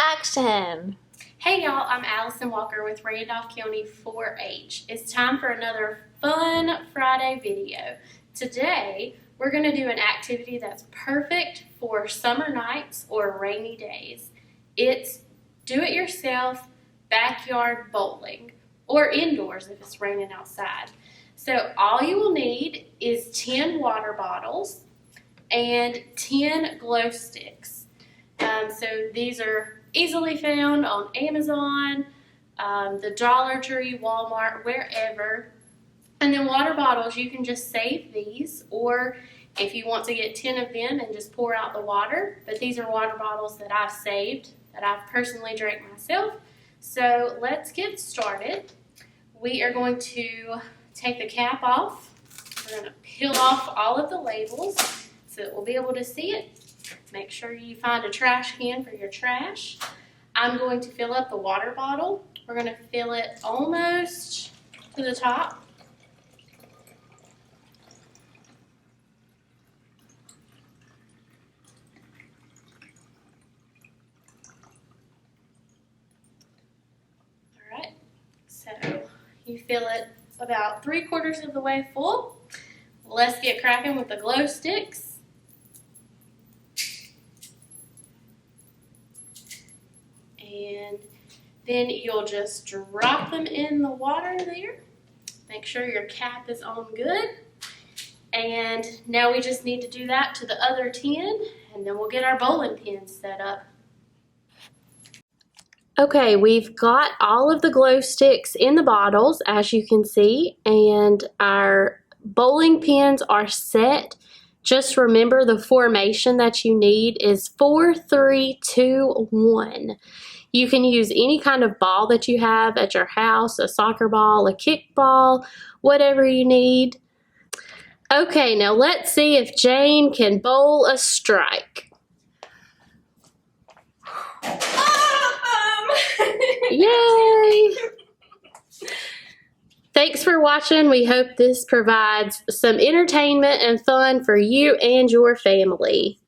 Action! Hey y'all, I'm Allison Walker with Randolph County 4-H. It's time for another fun Friday video. Today, we're going to do an activity that's perfect for summer nights or rainy days. It's do-it-yourself backyard bowling, or indoors if it's raining outside. So all you will need is 10 water bottles and 10 glow sticks. So these are easily found on Amazon, the Dollar Tree, Walmart, wherever. And then water bottles, you can just save these, or if you want to get 10 of them and just pour out the water. But these are water bottles that I've saved, that I've personally drank myself. So let's get started. We are going to take the cap off. We're going to peel off all of the labels so that we'll be able to see it. Make sure you find a trash can for your trash. I'm going to fill up the water bottle. We're going to fill it almost to the top. All right, so you fill it about 3/4 of the way full. Let's get cracking with the glow sticks. And then you'll just drop them in the water there. Make sure your cap is on good. And now we just need to do that to the other 10, and then we'll get our bowling pins set up. Okay, we've got all of the glow sticks in the bottles, as you can see, and our bowling pins are set. Just remember the formation that you need is 4, 3, 2, 1. You can use any kind of ball that you have at your house, a soccer ball, a kickball, whatever you need. Okay, now let's see if Jane can bowl a strike. Yay! Thanks for watching. We hope this provides some entertainment and fun for you and your family.